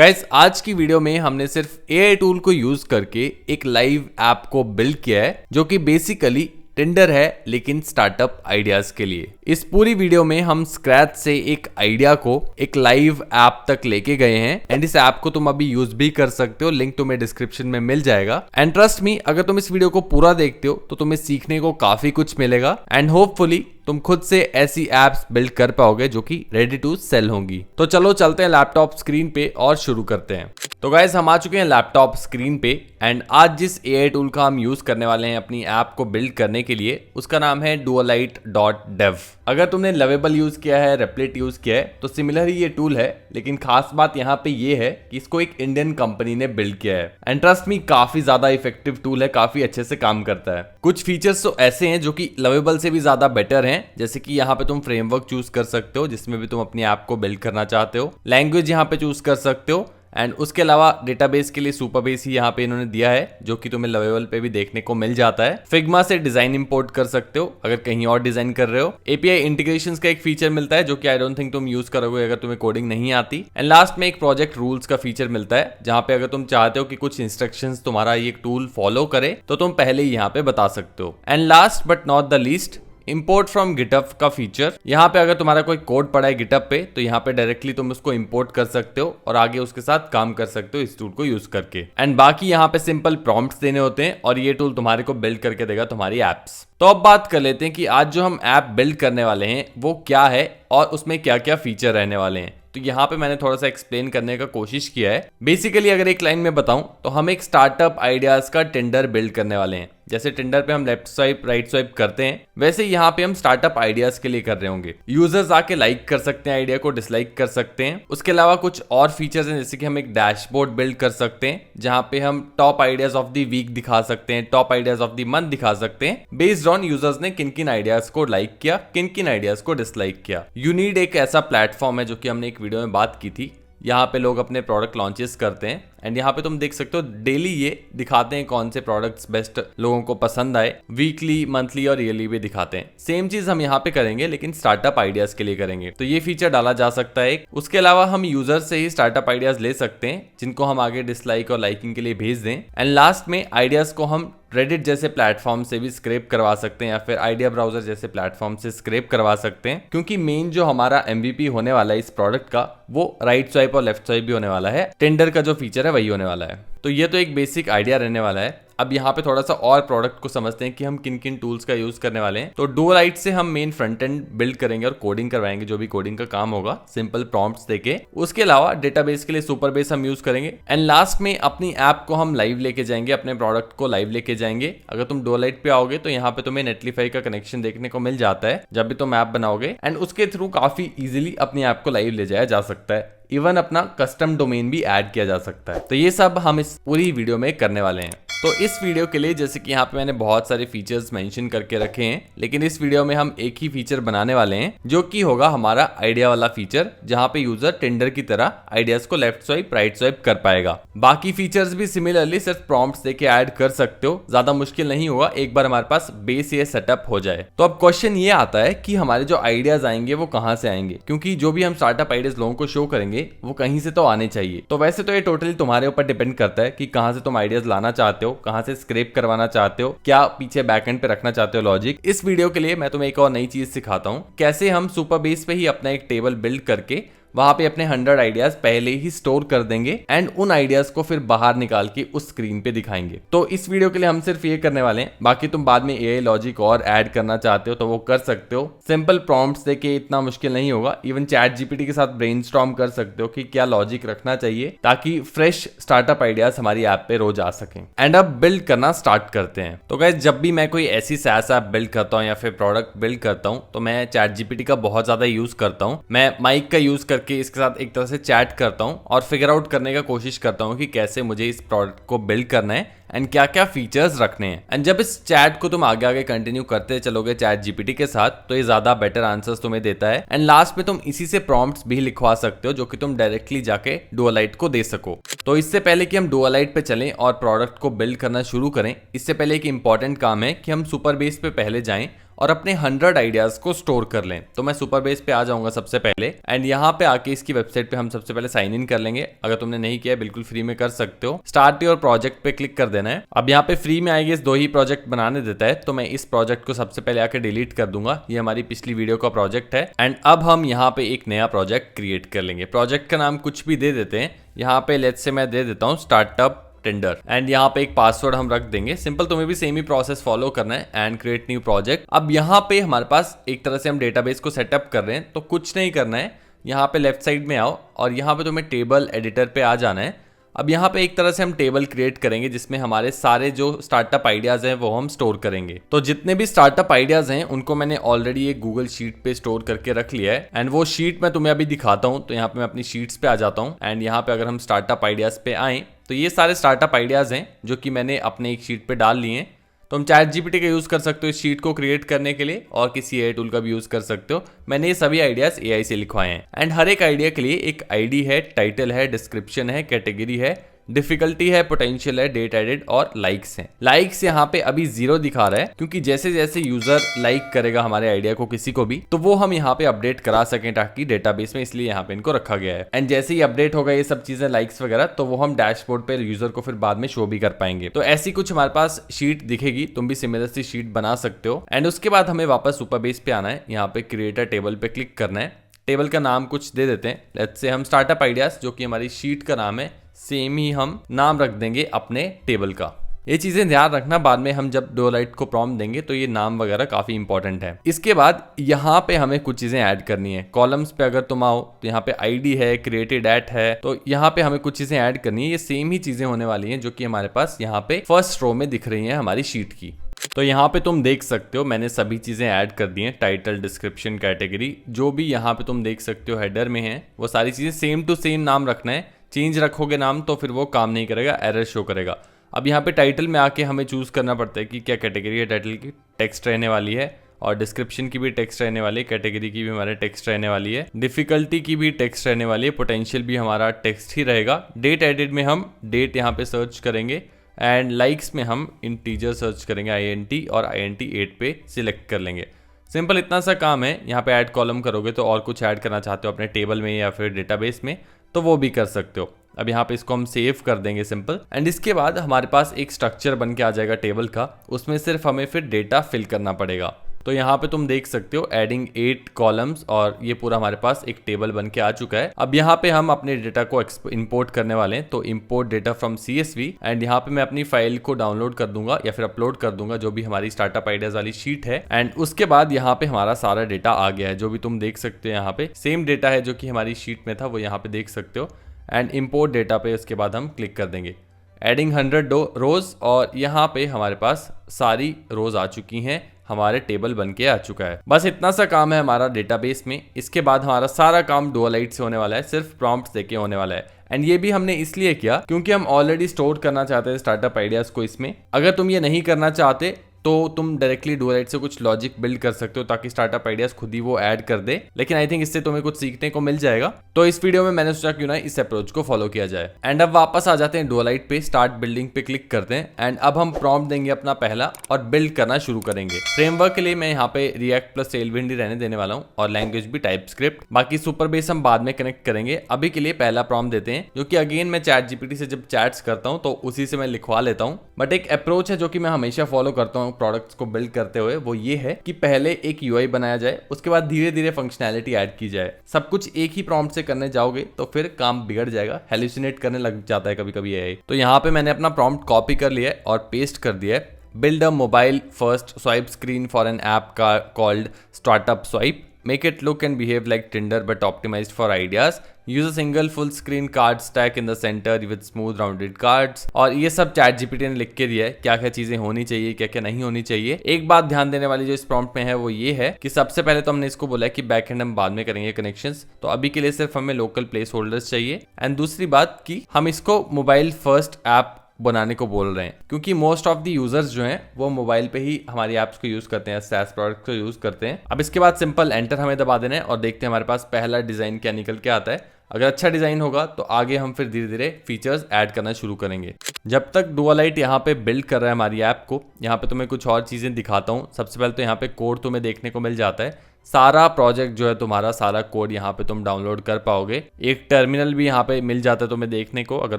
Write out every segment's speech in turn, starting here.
Guys आज की video में हमने सिर्फ एआई टूल को यूज करके एक लाइव ऐप को बिल्ड किया है जो कि बेसिकली टिंडर है लेकिन स्टार्टअप आइडियाज के लिए। इस पूरी वीडियो में हम स्क्रैच से एक आइडिया को एक लाइव ऐप तक लेके गए हैं एंड इस ऐप को तुम अभी यूज भी कर सकते हो, लिंक तुम्हें डिस्क्रिप्शन में मिल जाएगा। एंड ट्रस्ट मी, अगर तुम इस वीडियो को पूरा देखते हो तो तुम्हें सीखने को काफी कुछ मिलेगा एंड होपफुली तुम खुद से ऐसी एप्स बिल्ड कर पाओगे जो कि रेडी टू सेल होंगी। तो चलो चलते हैं लैपटॉप स्क्रीन पे और शुरू करते हैं। तो गाइस हम आ चुके हैं लैपटॉप स्क्रीन पे एंड आज जिस एआई टूल का हम यूज करने वाले हैं अपनी ऐप को बिल्ड करने के लिए उसका नाम है dualite.dev। अगर तुमने लवेबल यूज किया है, रेपलेट यूज किया है तो सिमिलर ही ये टूल है, लेकिन खास बात यहाँ पे ये है कि इसको एक इंडियन कंपनी ने बिल्ड किया है एंड ट्रस्ट मी काफी ज्यादा इफेक्टिव टूल है, काफी अच्छे से काम करता है। कुछ फीचर्स तो ऐसे हैं जो कि लवेबल से भी ज्यादा बेटर हैं, जैसे कि यहाँ पे तुम फ्रेमवर्क चूज कर सकते हो जिसमें भी तुम अपनी ऐप को बिल्ड करना चाहते हो, लैंग्वेज यहाँ पे चूज कर सकते हो एंड उसके अलावा डेटाबेस के लिए सुपरबेस ही यहाँ पे इन्होंने दिया है जो कि तुम्हें लवेबल पे भी देखने को मिल जाता है। फिग्मा से डिजाइन इंपोर्ट कर सकते हो अगर कहीं और डिजाइन कर रहे हो। एपीआई इंटीग्रेशंस का एक फीचर मिलता है जो कि आई डोंट थिंक तुम यूज करोगे अगर तुम्हें कोडिंग नहीं आती। एंड लास्ट में एक प्रोजेक्ट रूल्स का फीचर मिलता है जहाँ पे अगर तुम चाहते हो कि कुछ इंस्ट्रक्शंस तुम्हारा ये टूल फॉलो करे तो तुम पहले ही यहाँ पे बता सकते हो। And last but not the least, import from GitHub का फीचर। यहाँ पे अगर तुम्हारा कोई कोड पड़ा है गिटहब पे तो यहाँ पे डायरेक्टली तुम उसको इंपोर्ट कर सकते हो और आगे उसके साथ काम कर सकते हो इस टूल को यूज करके। एंड बाकी यहाँ पे सिंपल प्रॉम्प्ट्स देने होते हैं और ये टूल तुम्हारे को बिल्ड करके देगा तुम्हारी एप्स। तो अब बात कर लेते हैं कि आज जो हम ऐप बिल्ड करने वाले हैं वो क्या है और उसमें क्या क्या फीचर रहने वाले हैं। तो यहाँ पे मैंने थोड़ा सा एक्सप्लेन करने का कोशिश किया है। बेसिकली अगर एक लाइन में बताऊं तो हम एक स्टार्टअप आइडियाज का टिंडर बिल्ड करने वाले हैं। जैसे टिंडर पे हम लेफ्ट स्वाइप राइट स्वाइप करते हैं वैसे यहाँ पे हम स्टार्टअप आइडियाज के लिए कर रहे होंगे। यूजर्स आके लाइक कर सकते हैं, आइडिया को डिसलाइक कर सकते हैं। उसके अलावा कुछ और फीचर्स हैं जैसे कि हम एक डैशबोर्ड बिल्ड कर सकते हैं जहाँ पे हम top ideas of the week दिखा सकते हैं, top ideas of the month दिखा सकते हैं बेस्ड ऑन यूजर्स ने किन किन आइडियाज को लाइक किया, किन किन आइडियाज को डिसलाइक किया। यूनीड एक ऐसा प्लेटफॉर्म है जो कि हमने एक वीडियो में बात की थी। यहाँ पे लोग अपने प्रोडक्ट लॉन्चेस करते हैं एंड यहाँ पे तुम देख सकते हो डेली ये दिखाते हैं कौन से प्रोडक्ट्स बेस्ट लोगों को पसंद आए, वीकली, मंथली और ईयरली भी दिखाते हैं। सेम चीज हम यहाँ पे करेंगे लेकिन स्टार्टअप आइडियाज के लिए करेंगे, तो ये फीचर डाला जा सकता है। उसके अलावा हम यूजर से ही स्टार्टअप आइडियाज ले सकते हैं जिनको हम आगे डिसलाइक और लाइकिंग के लिए भेज दें। एंड लास्ट में आइडियाज को हम रेडिट जैसे प्लेटफॉर्म से भी स्क्रैप करवा सकते हैं या फिर आइडिया ब्राउजर जैसे प्लेटफॉर्म से स्क्रैप करवा सकते हैं, क्योंकि मेन जो हमारा एमवीपी होने वाला है इस प्रोडक्ट का वो राइट स्वाइप और लेफ्ट स्वाइप भी होने वाला है। टिंडर का जो फीचर है वही होने वाला है। तो ये तो एक बेसिक आइडिया रहने वाला है। अब यहाँ पे थोड़ा सा और प्रोडक्ट को समझते हैं कि हम किन किन टूल्स का यूज करने वाले हैं। तो डुअलाइट से हम मेन फ्रंट एंड बिल्ड करेंगे और कोडिंग करवाएंगे, जो भी कोडिंग का काम होगा सिंपल प्रॉम्प्ट्स देके। उसके अलावा डेटाबेस के लिए सुपरबेस हम यूज करेंगे एंड लास्ट में अपनी ऐप को हम लाइव लेके जाएंगे, अपने प्रोडक्ट को लाइव लेके जाएंगे। अगर तुम डुअलाइट पे आओगे तो यहाँ पे तुम्हें नेटलीफाई का कनेक्शन देखने को मिल जाता है जब भी तुम ऐप बनाओगे एंड उसके थ्रू काफी इजिली अपनी ऐप को लाइव ले जाया जा सकता है। इवन अपना कस्टम डोमेन भी ऐड किया जा सकता है। तो ये सब हम इस पूरी वीडियो में करने वाले हैं। तो इस वीडियो के लिए जैसे कि यहाँ पे मैंने बहुत सारे फीचर्स मेंशन करके रखे हैं, लेकिन इस वीडियो में हम एक ही फीचर बनाने वाले हैं जो कि होगा हमारा आइडिया वाला फीचर, जहाँ पे यूजर टिंडर की तरह आइडियाज को लेफ्ट स्वाइप राइट स्वाइप कर पाएगा। बाकी फीचर्स भी सिमिलरली सिर्फ प्रॉम्प्ट्स देके ऐड कर सकते हो, ज्यादा मुश्किल नहीं होगा एक बार हमारे पास बेस ये सेटअप हो जाए। तो अब क्वेश्चन ये आता है कि हमारे जो आइडियाज आएंगे वो कहाँ से आएंगे, क्योंकि जो भी हम स्टार्टअप आइडियाज लोगों को शो करेंगे वो कहीं से तो आने चाहिए। तो वैसे तो ये टोटली तुम्हारे ऊपर डिपेंड करता है कि कहाँ से तुम आइडियाज लाना चाहते हो, कहाँ से स्क्रैप करवाना चाहते हो, क्या पीछे बैकएंड पे रखना चाहते हो लॉजिक। इस वीडियो के लिए मैं तुम्हें एक और नई चीज सिखाता हूं, कैसे हम सुपरबेस पे ही अपना एक टेबल बिल्ड करके वहां पे अपने 100 आइडियाज पहले ही स्टोर कर देंगे एंड उन आइडियाज को फिर बाहर निकाल के उस स्क्रीन पे दिखाएंगे। तो इस वीडियो के लिए हम सिर्फ ये करने वाले हैं, बाकी तुम बाद में एआई लॉजिक और ऐड करना चाहते हो तो वो कर सकते हो। सिंपल प्रॉम्प्ट्स देके इतना मुश्किल नहीं होगा। इवन चैट जीपीटी के साथ ब्रेनस्टॉर्म कर सकते हो कि क्या लॉजिक रखना चाहिए ताकि फ्रेश स्टार्टअप आइडियाज हमारी ऐप पे रोज आ सकें। एंड अब बिल्ड करना स्टार्ट करते हैं। तो गाइस जब भी मैं कोई ऐसी SaaS ऐप बिल्ड करता हूँ या फिर प्रोडक्ट बिल्ड करता हूँ तो मैं चैट जीपीटी का बहुत ज्यादा यूज करता हूँ। मैं माइक का यूज करके इसके साथ एक तरह से चैट करता हूं और फिगर आउट करने का कोशिश करता हूं कि कैसे मुझे इस प्रोडक्ट को बिल्ड करना है एंड क्या क्या फीचर्स रखने हैं। एंड जब इस चैट को तुम आगे आगे कंटिन्यू करते चलोगे चैट जीपीटी के साथ तो ये ज्यादा बेटर आंसर्स तुम्हें देता है एंड लास्ट में तुम इसी से प्रॉम्प्ट्स भी लिखवा सकते हो जो कि तुम डायरेक्टली जाके डुअलाइट को दे सको। तो इससे पहले कि हम डुअलाइट पे चलें और प्रोडक्ट को बिल्ड करना शुरू करें, इससे पहले एक इंपॉर्टेंट काम है कि हम सुपरबेस पे पहले जाएं और अपने 100 आइडियाज को स्टोर कर लें। तो मैं सुपरबेस पे आ जाऊंगा सबसे पहले एंड यहाँ पे आके इसकी वेबसाइट पे हम सबसे पहले साइन इन कर लेंगे। अगर तुमने नहीं किया बिल्कुल फ्री में कर सकते हो। स्टार्ट योर प्रोजेक्ट पे क्लिक कर देना है। अब यहाँ पे फ्री में आएगी 2 ही प्रोजेक्ट बनाने देता है, तो मैं इस प्रोजेक्ट को सबसे पहले आके डिलीट कर दूंगा। ये हमारी पिछली वीडियो का प्रोजेक्ट है एंड अब हम यहाँ पे एक नया प्रोजेक्ट क्रिएट कर लेंगे। प्रोजेक्ट का नाम कुछ भी दे देते हैं। यहाँ पे लेट्स से मैं दे देता हूँ स्टार्टअप टेंडर एंड यहाँ पे एक पासवर्ड हम रख देंगे। सिंपल, तुम्हें भी सेम ही प्रोसेस फॉलो करना है एंड क्रिएट न्यू प्रोजेक्ट। अब यहाँ पे हमारे पास एक तरह से हम डेटाबेस को सेटअप कर रहे हैं, तो कुछ नहीं करना है। यहाँ पे लेफ्ट साइड में आओ और यहाँ पे तुम्हें टेबल एडिटर पे आ जाना है। अब यहाँ पे एक तरह से हम टेबल क्रिएट करेंगे जिसमें हमारे सारे जो स्टार्टअप आइडियाज हैं वो हम स्टोर करेंगे। तो जितने भी स्टार्टअप आइडियाज हैं उनको मैंने ऑलरेडी एक गूगल शीट पे स्टोर करके रख लिया है एंड वो शीट मैं तुम्हें अभी दिखाता हूँ। तो यहाँ पे मैं अपनी शीट्स पे आ जाता हूँ एंड यहाँ पे अगर हम स्टार्टअप आइडियाज पे आए तो ये सारे स्टार्टअप आइडियाज हैं जो कि मैंने अपने एक शीट पे डाल लिए हैं। तो हम चैट जीपीटी का यूज कर सकते हो इस शीट को क्रिएट करने के लिए और किसी एआई टूल का भी यूज कर सकते हो। मैंने ये सभी आइडियाज एआई से लिखवाए हैं एंड हर एक आइडिया के लिए एक आईडी है, टाइटल है, डिस्क्रिप्शन है, कैटेगरी है, डिफिकल्टी है, पोटेंशियल है, डेट एडेड और लाइक्स हैं। लाइक्स यहाँ पे अभी 0 दिखा रहा है क्योंकि जैसे जैसे यूजर लाइक करेगा हमारे आइडिया को किसी को भी तो वो हम यहाँ पे अपडेट करा सकें ताकि डेटाबेस में, इसलिए यहाँ पे इनको रखा गया है। एंड जैसे ही अपडेट होगा ये सब चीजें लाइक्स वगैरह तो वो हम डैशबोर्ड पे यूजर को फिर बाद में शो भी कर पाएंगे। तो ऐसी कुछ हमारे पास शीट दिखेगी, तुम भी सिमिलर सी शीट बना सकते हो। एंड उसके बाद हमें वापस सुपरबेस पे आना है। यहाँ पे क्रिएटर टेबल पे क्लिक करना है। टेबल का नाम कुछ दे देते हैं। लेट्स से हम स्टार्टअप आइडियाज जो कि हमारी शीट का नाम है सेम ही हम नाम रख देंगे अपने टेबल का। ये चीजें ध्यान रखना, बाद में हम जब डुओलाइट को प्रॉम्प्ट देंगे तो ये नाम वगैरह काफी इंपॉर्टेंट है। इसके बाद यहाँ पे हमें कुछ चीजें ऐड करनी है। कॉलम्स पे अगर तुम आओ तो यहाँ पे आईडी है, क्रिएटेड एट है, तो यहाँ पे हमें कुछ चीजें ऐड करनी है। ये सेम ही चीजें होने वाली हैं जो कि हमारे पास यहाँ पे फर्स्ट रो में दिख रही है हमारी शीट की। तो यहाँ पे तुम देख सकते हो मैंने सभी चीजें ऐड कर दी हैं। टाइटल, डिस्क्रिप्शन, कैटेगरी, जो भी यहाँ पे तुम देख सकते हो हेडर में है वो सारी चीजें सेम टू सेम नाम रखना है। चेंज रखोगे नाम तो फिर वो काम नहीं करेगा, एरर शो करेगा। अब यहाँ पे टाइटल में आके हमें चूज करना पड़ता है कि क्या कैटेगरी है टाइटल की, टेक्स्ट रहने वाली है, और डिस्क्रिप्शन की भी टेक्स्ट रहने वाली है, कैटेगरी की भी हमारे टेक्स्ट रहने वाली है, डिफिकल्टी की भी टेक्स्ट रहने वाली है, पोटेंशियल भी हमारा टेक्स्ट ही रहेगा। डेट एडिट में हम डेट यहाँ पे सर्च करेंगे एंड लाइक्स में हम इंटीजर सर्च करेंगे INT और INT 8 पे सिलेक्ट कर लेंगे। सिंपल इतना सा काम है। यहाँ पे ऐड कॉलम करोगे तो और कुछ ऐड करना चाहते हो अपने टेबल में या फिर डेटाबेस में तो वो भी कर सकते हो। अब यहाँ पे इसको हम सेव कर देंगे सिंपल एंड इसके बाद हमारे पास एक स्ट्रक्चर बन के आ जाएगा टेबल का। उसमें सिर्फ हमें फिर डेटा फिल करना पड़ेगा। तो यहाँ पे तुम देख सकते हो एडिंग 8 कॉलम्स और ये पूरा हमारे पास एक टेबल बन के आ चुका है। अब यहाँ पे हम अपने डेटा को इंपोर्ट करने वाले हैं। तो import data from CSV and यहाँ पे मैं अपनी फाइल को डाउनलोड कर दूंगा या फिर अपलोड कर दूंगा जो भी हमारी स्टार्टअप आइडियाज वाली शीट है। एंड उसके बाद यहाँ पे हमारा सारा डेटा आ गया है जो भी तुम देख सकते हो। यहाँ पे सेम डेटा है जो कि हमारी शीट में था वो यहाँ पे देख सकते हो। एंड इम्पोर्ट डेटा पे उसके बाद हम क्लिक कर देंगे। एडिंग 100 रोज और यहाँ पे हमारे पास सारी रोज आ चुकी हैं, हमारे टेबल बन के आ चुका है। बस इतना सा काम है हमारा डेटाबेस में। इसके बाद हमारा सारा काम डुओलाइट से होने वाला है, सिर्फ प्रॉम्प्ट्स देके होने वाला है। एंड ये भी हमने इसलिए किया क्योंकि हम ऑलरेडी स्टोर करना चाहते हैं स्टार्टअप आइडियाज को इसमें। अगर तुम ये नहीं करना चाहते तो तुम डायरेक्टली डुओलाइट से कुछ लॉजिक बिल्ड कर सकते हो ताकि स्टार्टअप आइडियाज खुद ही वो ऐड कर दे। लेकिन आई थिंक इससे तुम्हें कुछ सीखने को मिल जाएगा। तो इस वीडियो में मैंने सोचा क्यों ना इस अप्रोच को फॉलो किया जाए। एंड अब वापस आ जाते हैं डुओलाइट पे, स्टार्ट बिल्डिंग पे क्लिक करते हैं एंड अब हम प्रॉम्प्ट देंगे अपना पहला और बिल्ड करना शुरू करेंगे। फ्रेमवर्क के लिए मैं यहाँ पे रिएक्ट प्लस टेलविंड ही रहने देने वाला हूँ और लैंग्वेज भी टाइपस्क्रिप्ट। बाकी सुपरबेस हम बाद में कनेक्ट करेंगे। अभी के लिए पहला प्रॉम्प्ट देते हैं जो कि अगेन मैं चैट जीपीटी से जब चैट्स करता हूँ तो उसी से मैं लिखवा लेता हूँ। बट एक अप्रोच है जो कि मैं हमेशा फॉलो करता हूँ प्रोडक्ट्स को बिल्ड करते हुए, वो ये है कि पहले एक UI बनाया जाए, उसके बाद धीरे धीरे फंक्शनैलिटी ऐड की जाए। सब कुछ एक ही प्रॉम्प्ट से करने जाओगे तो फिर काम बिगड़ जाएगा, हेलुसिनेट करने लग जाता है कभी कभी AI। तो यहाँ पे मैंने अपना प्रॉम्प्ट कॉपी कर लिया है और पेस्ट कर दिया है। Build a mobile first swipe screen for an app called startup swipe. Make it look and behave like Tinder but optimized for ideas. Use a single full screen card stack in the center with smooth rounded cards. और ये सब chat GPT ने लिख के दिया है क्या क्या चीजें होनी चाहिए, क्या क्या नहीं होनी चाहिए। एक बात ध्यान देने वाली जो इस प्रॉम्प्ट में है वो ये है कि सबसे पहले तो हमने इसको बोला है कि बैक एंड हम बाद में करेंगे कनेक्शंस, तो अभी के लिए सिर्फ हमें लोकल प्लेस होल्डर्स चाहिए। एंड दूसरी बात कि हम इसको मोबाइल फर्स्ट ऐप बनाने को बोल रहे हैं, क्योंकि मोस्ट ऑफ द यूजर्स जो हैं वो मोबाइल पे ही हमारी ऐप्स को यूज करते हैं, SaaS प्रोडक्ट को यूज करते हैं। अब इसके बाद सिंपल एंटर हमें दबा देना है और देखते हैं हमारे पास पहला डिजाइन क्या निकल के आता है। अगर अच्छा डिजाइन होगा तो आगे हम फिर धीरे धीरे फीचर्स ऐड करना शुरू करेंगे। जब तक डुआलाइट यहाँ पे बिल्ड कर रहा है हमारी ऐप को, यहाँ पे तुम्हें कुछ और चीजें दिखाता हूँ। सबसे पहले तो यहाँ पे कोड तुम्हें देखने को मिल जाता है। सारा प्रोजेक्ट जो है तुम्हारा, सारा कोड यहाँ पे तुम डाउनलोड कर पाओगे। एक टर्मिनल भी यहाँ पे मिल जाता है तुम्हें देखने को, अगर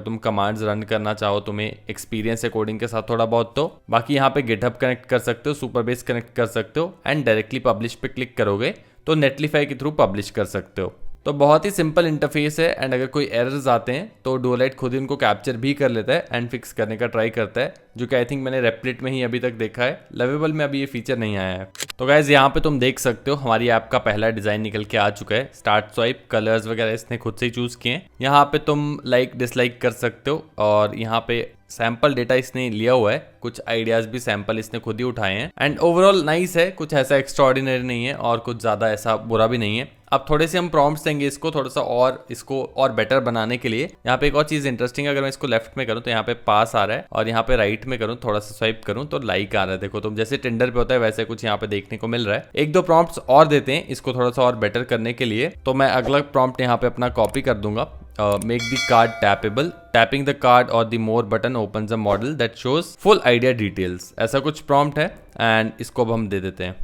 तुम कमांड्स रन करना चाहो, तुम्हें एक्सपीरियंस है कोडिंग के साथ थोड़ा बहुत। तो बाकी यहाँ पे गिटहब कनेक्ट कर सकते हो, सुपरबेस कनेक्ट कर सकते हो एंड डायरेक्टली पब्लिश पे क्लिक करोगे तो नेटलीफाई के थ्रू पब्लिश कर सकते हो। तो बहुत ही सिंपल इंटरफेस है एंड अगर कोई एरर्स आते हैं तो डुआलाइट खुद ही उनको कैप्चर भी कर लेता है एंड फिक्स करने का ट्राई करता है, जो कि आई थिंक मैंने रेपलेट में ही अभी तक देखा है। लवेबल में अभी ये फीचर नहीं आया है। तो गाइज यहाँ पे तुम देख सकते हो हमारी ऐप का पहला डिजाइन निकल के आ चुका है। स्टार्ट स्वाइप, कलर्स वगैरह इसने खुद से ही चूज किए हैं। यहाँ पे तुम लाइक डिसलाइक कर सकते हो और यहाँ पे सैंपल डेटा इसने लिया हुआ है, कुछ आइडियाज भी सैंपल इसने खुद ही उठाए हैं एंड ओवरऑल नाइस है। कुछ ऐसा एक्स्ट्राऑर्डिनरी नहीं है और कुछ ज्यादा ऐसा बुरा भी नहीं है। अब थोड़े से हम प्रॉम्प्ट्स देंगे इसको थोड़ा सा और इसको और बेटर बनाने के लिए। यहाँ पे एक और चीज इंटरेस्टिंग है, अगर मैं इसको लेफ्ट में करूँ तो यहाँ पे पास आ रहा है और यहाँ पे राइट में करूँ थोड़ा सा स्वाइप करूँ तो लाइक आ रहा है। देखो तुम जैसे टिंडर पे होता है वैसे कुछ यहाँ पे देखने को मिल रहा है। एक दो प्रॉम्प्ट्स और देते हैं इसको थोड़ा सा और बेटर करने के लिए। तो मैं अगला प्रॉम्प्ट यहाँ पे अपना कॉपी कर दूंगा। Make the card tappable. Tapping the card or the more button opens a model that shows full idea details. ऐसा कुछ प्रॉम्प्ट है एंड इसको अब हम दे देते हैं।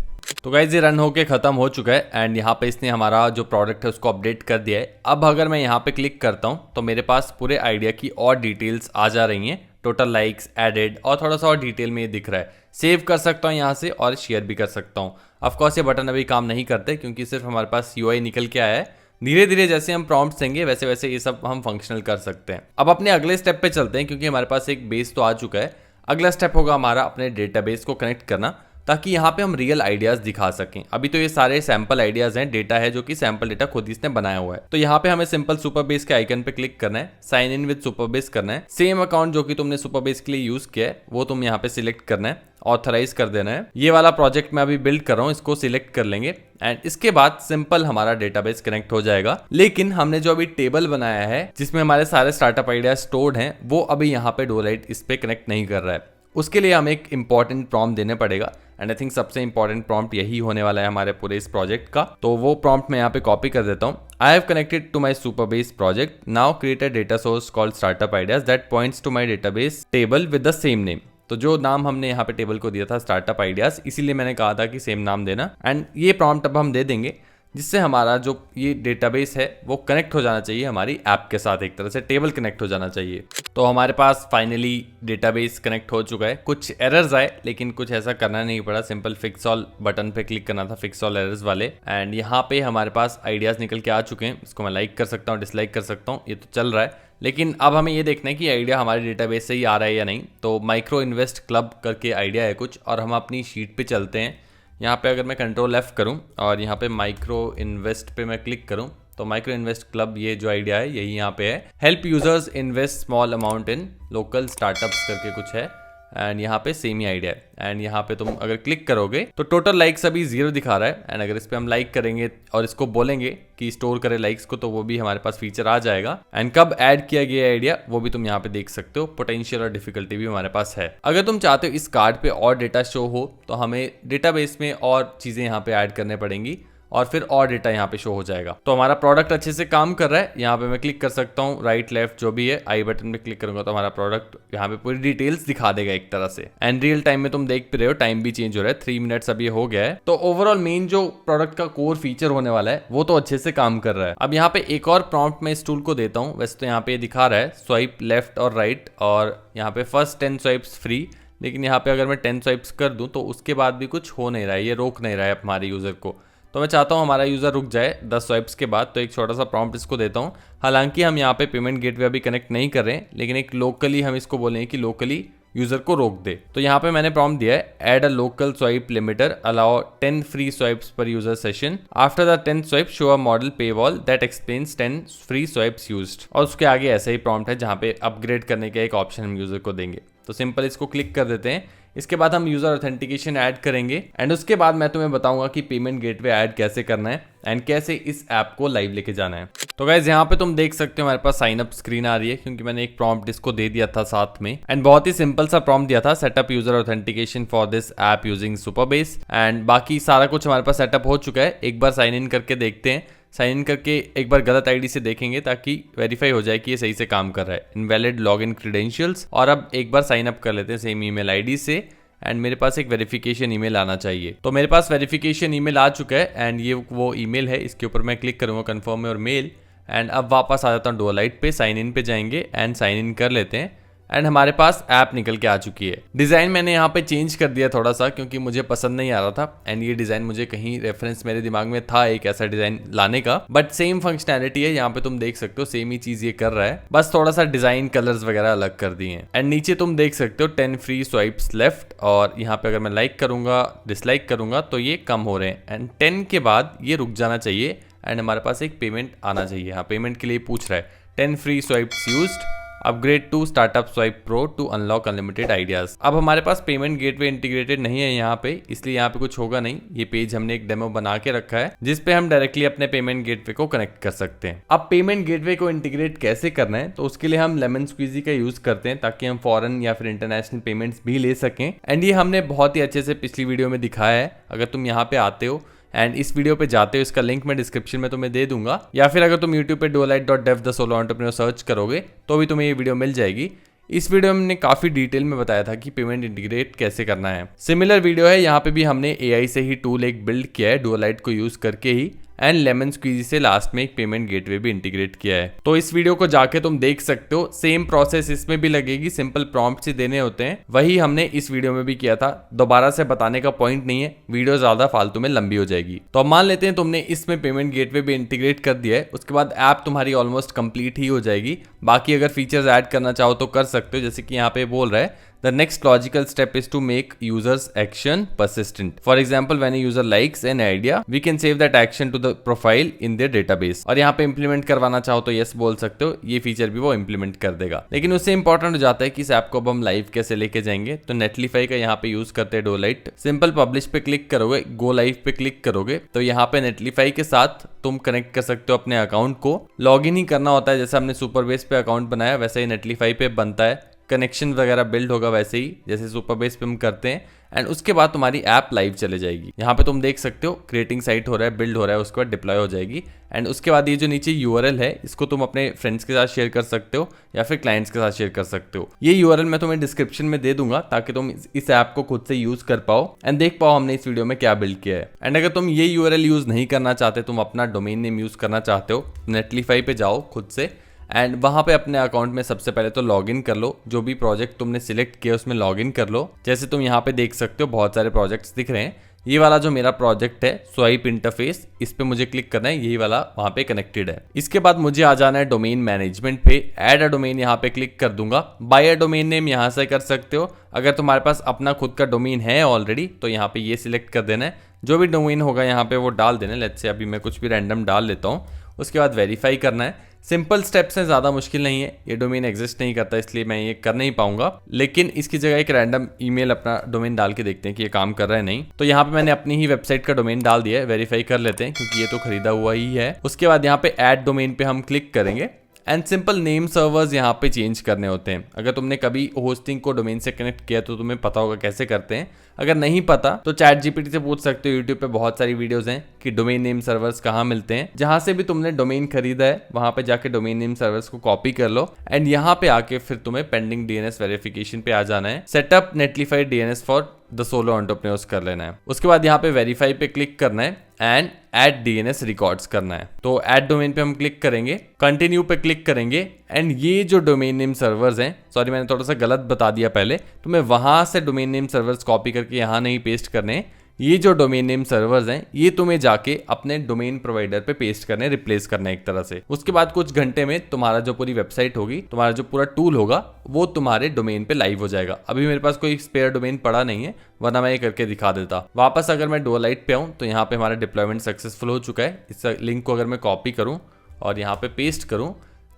तो गाइज ये रन होके खत्म हो चुका है एंड यहाँ पे इसने हमारा जो प्रोडक्ट है उसको अपडेट कर दिया है। अब अगर मैं यहाँ पे क्लिक करता हूँ तो मेरे पास पूरे आइडिया की और डिटेल्स आ जा रही हैं। टोटल लाइक्स, एडेड और थोड़ा सा और डिटेल में ये दिख रहा है। सेव कर सकता हूँ यहाँ से और शेयर भी कर सकता हूँ। ऑफकोर्स ये बटन अभी काम नहीं करते क्योंकि सिर्फ हमारे पास UI निकल के आया है। धीरे धीरे जैसे हम प्रॉम्प्ट्स देंगे वैसे वैसे ये सब हम फंक्शनल कर सकते हैं। अब अपने अगले स्टेप पे चलते हैं क्योंकि हमारे पास एक बेस तो आ चुका है। अगला स्टेप होगा हमारा अपने डेटाबेस को कनेक्ट करना, ताकि यहाँ पे हम रियल आइडियाज दिखा सकें। अभी तो ये सारे सैंपल आइडियाज हैं, डेटा है जो कि सैंपल डेटा खुद ही इसने बनाया हुआ है। तो यहाँ पे हमें सिंपल सुपरबेस के आइकन पे क्लिक करना है, साइन इन विद सुपरबेस करना है। सेम अकाउंट जो कि तुमने सुपरबेस के लिए यूज किया है वो तुम यहाँ पे सिलेक्ट करना है, ऑथराइज कर देना है। ये वाला प्रोजेक्ट मैं अभी बिल्ड कर रहा हूँ, इसको सिलेक्ट कर लेंगे एंड इसके बाद सिंपल हमारा डेटाबेस कनेक्ट हो जाएगा। लेकिन हमने जो अभी टेबल बनाया है जिसमें हमारे सारे स्टार्टअप आइडिया स्टोर्ड हैं, वो अभी यहाँ पे डुआलाइट इस पे कनेक्ट नहीं कर रहा है। उसके लिए हमें एक इंपॉर्टेंट प्रॉम्प्ट देने पड़ेगा एंड आई थिंक सबसे इंपॉर्टेंट प्रॉम्प्ट यही होने वाला है हमारे पूरे इस प्रोजेक्ट का। तो वो प्रॉम्प्ट मैं यहाँ पे कॉपी कर देता हूँ। I have connected to my Supabase project, now create a data source called startup ideas that points to my database table with the same name. तो जो नाम हमने यहाँ पे टेबल को दिया था स्टार्टअप आइडियाज, इसीलिए मैंने कहा था कि सेम नाम देना एंड ये प्रॉम्प्ट अब हम दे देंगे, जिससे हमारा जो ये डेटाबेस है वो कनेक्ट हो जाना चाहिए हमारी ऐप के साथ। एक तरह से टेबल कनेक्ट हो जाना चाहिए। तो हमारे पास फाइनली डेटाबेस कनेक्ट हो चुका है। कुछ एरर्स आए लेकिन कुछ ऐसा करना नहीं पड़ा, सिंपल फिक्स ऑल बटन पे क्लिक करना था, फिक्स ऑल एरर्स वाले। एंड यहाँ पे हमारे पास आइडियाज निकल के आ चुके हैं। इसको मैं लाइक कर सकता हूँ, डिसलाइक कर सकता हूँ, ये तो चल रहा है। लेकिन अब हमें ये देखना है कि आइडिया हमारे डेटाबेस से ही आ रहा है या नहीं। तो माइक्रो इन्वेस्ट क्लब करके आइडिया है कुछ, और हम अपनी शीट पे चलते हैं। यहाँ पे अगर मैं कंट्रोल F करूँ और यहाँ पे माइक्रो इन्वेस्ट पे मैं क्लिक करूँ तो माइक्रो इन्वेस्ट क्लब ये जो आइडिया है यही यहाँ पे है। Help users invest small amount in local startups करके कुछ है एंड यहाँ पे सेम ही आइडिया है। एंड यहाँ पे तुम अगर क्लिक करोगे तो टोटल लाइक्स अभी 0 दिखा रहा है एंड अगर इस पे हम लाइक करेंगे और इसको बोलेंगे कि स्टोर करे लाइक्स को तो वो भी हमारे पास फीचर आ जाएगा। एंड कब ऐड किया गया आइडिया वो भी तुम यहाँ पे देख सकते हो। पोटेंशियल और डिफिकल्टी भी हमारे पास है। अगर तुम चाहते हो इस कार्ड पे और डेटा शो हो तो हमें डेटाबेस में और चीजें यहाँ पे ऐड करने पड़ेंगी और फिर और डेटा यहाँ पे शो हो जाएगा। तो हमारा प्रोडक्ट अच्छे से काम कर रहा है। यहाँ पे मैं क्लिक कर सकता हूँ, राइट लेफ्ट जो भी है, आई बटन पे क्लिक करूंगा तो हमारा प्रोडक्ट यहाँ पे पूरी डिटेल्स दिखा देगा एक तरह से। एंड रियल टाइम में तुम देख भी रहे हो, टाइम भी चेंज हो रहा है, 3 मिनट्स अभी हो गया है। तो ओवरऑल मेन जो प्रोडक्ट का कोर फीचर होने वाला है वो तो अच्छे से काम कर रहा है। अब यहाँ पे एक और प्रॉम्प्ट मैं इस टूल को देता हूँ। वैसे तो यहाँ पे दिखा रहा है स्वाइप लेफ्ट और राइट और यहाँ पे फर्स्ट 10 स्वाइप्स फ्री, लेकिन यहाँ पे अगर मैं 10 स्वाइप्स कर दूं तो उसके बाद भी कुछ हो नहीं रहा है, ये रोक नहीं रहा है हमारे यूजर को। तो मैं चाहता हूँ हमारा यूजर रुक जाए 10 स्वाइप्स के बाद। तो एक छोटा सा प्रॉम्प्ट इसको देता हूँ। हालांकि हम यहाँ पे पेमेंट गेटवे अभी कनेक्ट नहीं कर रहे हैं, लेकिन एक लोकली हम इसको बोलेंगे कि लोकली यूजर को रोक दे। तो यहाँ पे मैंने प्रॉम्प्ट दिया है, add a local swipe limiter, allow 10 free swipes per user session, after the 10th swipe show a modal paywall that explains 10 free swipes used. और उसके आगे ऐसा ही प्रॉम्प्ट है जहाँ पे अपग्रेड करने का एक ऑप्शन हम यूजर को देंगे। तो सिंपल इसको क्लिक कर देते हैं। इसके बाद हम यूजर ऑथेंटिकेशन ऐड करेंगे एंड उसके बाद मैं तुम्हें बताऊंगा कि पेमेंट गेटवे ऐड कैसे करना है एंड कैसे इस ऐप को लाइव लेके जाना है। तो गाइस यहाँ पे तुम देख सकते हो हमारे पास साइन अप स्क्रीन आ रही है क्योंकि मैंने एक प्रॉम्प्ट इसको दे दिया था साथ में एंड बहुत ही सिंपल सा प्रॉम्प्ट दिया था, setup user authentication for this app using Supabase and बाकी सारा कुछ हमारे पास सेटअप हो चुका है। एक बार साइन इन करके देखते हैं, साइन इन करके एक बार गलत आईडी से देखेंगे ताकि वेरीफाई हो जाए कि ये सही से काम कर रहा है। इनवैलिड लॉगिन क्रेडेंशियल्स, और अब एक बार साइन अप कर लेते हैं सेम ईमेल आईडी से एंड मेरे पास एक वेरिफिकेशन ईमेल आना चाहिए। तो मेरे पास वेरिफिकेशन ईमेल आ चुका है एंड ये वो ईमेल है, इसके ऊपर मैं क्लिक करूंगा कंफर्म और मेल एंड अब वापस आ जाता हूँ डुओलाइट पे, साइन इन पे जाएंगे एंड साइन इन कर लेते हैं एंड हमारे पास ऐप निकल के आ चुकी है। डिजाइन मैंने यहाँ पे चेंज कर दिया थोड़ा सा क्योंकि मुझे पसंद नहीं आ रहा था एंड ये डिजाइन मुझे कहीं रेफरेंस मेरे दिमाग में था एक ऐसा डिजाइन लाने का, बट सेम फंक्शनैलिटी है। यहाँ पे तुम देख सकते हो सेम ही चीज ये कर रहा है, बस थोड़ा सा डिजाइन कलर्स वगैरह अलग कर दिए हैं। एंड नीचे तुम देख सकते हो 10 फ्री स्वाइप्स लेफ्ट, और यहाँ पे अगर मैं लाइक करूंगा डिसलाइक करूंगा तो ये कम हो रहे हैं एंड 10 के बाद ये रुक जाना चाहिए एंड हमारे पास एक पेमेंट आना चाहिए। हाँ, पेमेंट के लिए पूछ रहा है 10 free swipes used, upgrade to startup swipe pro to unlock unlimited ideas. अब हमारे पास पेमेंट गेटवे इंटीग्रेटेड नहीं है यहाँ पे, इसलिए यहाँ पे कुछ होगा नहीं। ये पेज हमने एक डेमो बना के रखा है जिसपे हम डायरेक्टली अपने पेमेंट गेटवे को कनेक्ट कर सकते हैं। अब पेमेंट गेटवे को इंटीग्रेट कैसे करना है, तो उसके लिए हम लेमन स्क्वीजी का यूज करते हैं ताकि हम फॉरेन या फिर इंटरनेशनल पेमेंट्स भी ले सकें एंड ये हमने बहुत ही अच्छे से पिछली वीडियो में दिखाया है। अगर तुम यहाँ पे आते हो एंड इस वीडियो पे जाते हो, इसका लिंक मैं डिस्क्रिप्शन में तुम्हें दे दूंगा, या फिर अगर तुम YouTube पे duolite.dev the solo entrepreneur search करोगे तो भी तुम्हें ये वीडियो मिल जाएगी। इस वीडियो में हमने काफी डिटेल में बताया था कि पेमेंट इंटीग्रेट कैसे करना है। सिमिलर वीडियो है, यहाँ पे भी हमने AI से ही टूल एक बिल्ड किया है डुओलाइट को यूज करके ही एंड लेमन स्क्वीजी से लास्ट में एक पेमेंट गेटवे भी इंटीग्रेट किया है। तो इस वीडियो को जाके तुम देख सकते हो, सेम प्रोसेस इसमें भी लगेगी, सिंपल प्रॉम्प्ट ही देने होते हैं, वही हमने इस वीडियो में भी किया था। दोबारा से बताने का पॉइंट नहीं है, वीडियो ज्यादा फालतू में लंबी हो जाएगी। तो अब मान लेते हैं तुमने इसमें पेमेंट गेटवे भी इंटीग्रेट कर दिया है, उसके बाद ऐप तुम्हारी ऑलमोस्ट कंप्लीट ही हो जाएगी। बाकी अगर फीचर्स ऐड करना चाहो तो कर सकते हो, जैसे कि यहाँ पे बोल रहा है The next logical step is to make users action persistent. For example, when a user likes an idea, we can save that action to the profile in their database. और यहाँ पे implement करवाना चाहो तो yes बोल सकते हो, ये फीचर भी वो implement कर देगा। लेकिन उससे इंपॉर्टेंट हो जाता है कि इस ऐप को अब हम लाइव कैसे लेके जाएंगे। तो नेटलीफाई का यहाँ पे यूज करते हैं डुओलाइट। सिंपल पब्लिश पे क्लिक करोगे, गो लाइव पे क्लिक करोगे तो यहाँ पे नेटलीफाई के साथ तुम कनेक्ट कर सकते हो अपने अकाउंट को। लॉग इन ही करना होता है, जैसे हमने सुपरबेस पे अकाउंट बनाया वैसे ही नेटलीफाई पे बनता है। कनेक्शन वगैरह बिल्ड होगा वैसे ही जैसे सुपरबेस पे हम करते हैं एंड उसके बाद तुम्हारी ऐप लाइव चले जाएगी। यहाँ पे तुम देख सकते हो क्रिएटिंग साइट हो रहा है, बिल्ड हो रहा है, उसके बाद डिप्लॉय हो जाएगी एंड उसके बाद ये जो नीचे यूआरएल है इसको तुम अपने फ्रेंड्स के साथ शेयर कर सकते हो या फिर क्लाइंट्स के साथ शेयर कर सकते हो। ये यूआरएल मैं तुम्हें डिस्क्रिप्शन में दे दूंगा ताकि तुम इस ऐप को खुद से यूज कर पाओ एंड देख पाओ हमने इस वीडियो में क्या बिल्ड किया है। एंड अगर तुम ये यूआरएल यूज नहीं करना चाहते, तुम अपना डोमेन नेम यूज करना चाहते हो, नेटलीफाई पे जाओ खुद से एंड वहां पे अपने अकाउंट में सबसे पहले तो लॉगिन कर लो। जो भी प्रोजेक्ट तुमने सिलेक्ट किया उसमें लॉगिन कर लो। जैसे तुम यहाँ पे देख सकते हो बहुत सारे प्रोजेक्ट्स दिख रहे हैं। ये वाला जो मेरा प्रोजेक्ट है स्वाइप इंटरफेस, इस पे मुझे क्लिक करना है, यही वाला वहां पे कनेक्टेड है। इसके बाद मुझे आ जाना है डोमेन मैनेजमेंट पे, ऐड अ डोमेन यहाँ पे क्लिक कर दूंगा। बाय अ डोमेन नेम यहाँ से कर सकते हो। अगर तुम्हारे पास अपना खुद का डोमेन है ऑलरेडी तो यहाँ पे ये सिलेक्ट कर देना है, जो भी डोमेन होगा यहाँ पे वो डाल देना है। लेट्स से अभी मैं कुछ भी रैंडम डाल लेता हूँ। उसके बाद वेरीफाई करना है। सिंपल स्टेप्स हैं, ज़्यादा मुश्किल नहीं है। ये डोमेन एग्जिस्ट नहीं करता इसलिए मैं ये कर नहीं पाऊंगा, लेकिन इसकी जगह एक रैंडम ईमेल अपना डोमेन डाल के देखते हैं कि ये काम कर रहा है नहीं। तो यहाँ पे मैंने अपनी ही वेबसाइट का डोमेन डाल दिया है, वेरीफाई कर लेते हैं क्योंकि ये तो खरीदा हुआ ही है। उसके बाद यहाँ पे ऐड डोमेन पे हम क्लिक करेंगे एंड सिंपल नेम सर्वर्स यहाँ पे चेंज करने होते हैं। अगर तुमने कभी होस्टिंग को डोमेन से कनेक्ट किया तो तुम्हें पता होगा कैसे करते हैं। अगर नहीं पता तो चैट जीपीटी से पूछ सकते हो। यूट्यूब पे बहुत सारी वीडियोस हैं कि डोमेन नेम सर्वर्स कहाँ मिलते हैं। जहां से भी तुमने डोमेन खरीदा है वहां पे जाके डोमेन नेम सर्वर्स को कॉपी कर लो एंड यहाँ पे आके फिर तुम्हें पेंडिंग डीएनएस वेरिफिकेशन पे आ जाना है। Setup नेटलीफाई DNS for the solo entrepreneurs कर लेना है। उसके बाद यहाँ पे वेरीफाई पे क्लिक करना है एंड ऐड डीएनएस रिकॉर्ड्स करना है। तो ऐड डोमेन पे हम क्लिक करेंगे, कंटिन्यू पे क्लिक करेंगे एंड ये जो डोमेन नेम सर्वर्स हैं, सॉरी मैंने थोड़ा सा गलत बता दिया पहले, तो मैं वहां से डोमेन नेम सर्वर्स कॉपी करके यहाँ नहीं पेस्ट करने। ये जो डोमेन नेम सर्वर्स हैं ये तुम्हें जाके अपने डोमेन प्रोवाइडर पे पेस्ट करने, रिप्लेस करने एक तरह से। उसके बाद कुछ घंटे में तुम्हारा जो पूरी वेबसाइट होगी, तुम्हारा जो पूरा टूल होगा वो तुम्हारे डोमेन पे लाइव हो जाएगा। अभी मेरे पास कोई स्पेयर डोमेन पड़ा नहीं है, वरना मैं ये करके दिखा देता। वापस अगर मैं डुओलाइट पे आऊँ तो यहाँ पे हमारा डिप्लॉयमेंट सक्सेसफुल हो चुका है। इस लिंक को अगर मैं कॉपी करूँ और यहाँ पे पेस्ट करूँ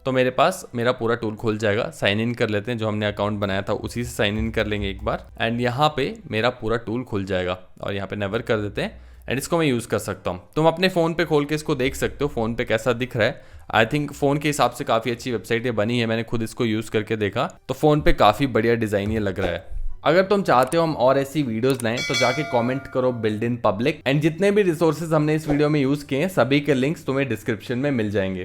तो मेरे पास मेरा पूरा टूल खुल जाएगा। साइन इन कर लेते हैं, जो हमने अकाउंट बनाया था उसी से साइन इन कर लेंगे एक बार, एंड यहाँ पे मेरा पूरा टूल खुल जाएगा और यहाँ पे नेवर कर देते हैं एंड इसको मैं यूज़ कर सकता हूँ। तुम अपने फ़ोन पे खोल के इसको देख सकते हो फ़ोन पे कैसा दिख रहा है। आई थिंक फ़ोन के हिसाब से काफ़ी अच्छी वेबसाइट ये बनी है, मैंने खुद इसको यूज़ करके देखा तो फ़ोन पे काफ़ी बढ़िया डिज़ाइन ये लग रहा है। अगर तुम चाहते हो हम और ऐसी वीडियोस लाएं तो जाके कमेंट करो बिल्ड इन पब्लिक, एंड जितने भी रिसोर्सेज हमने इस वीडियो में यूज़ किए हैं सभी के लिंक्स तुम्हें डिस्क्रिप्शन में मिल जाएंगे।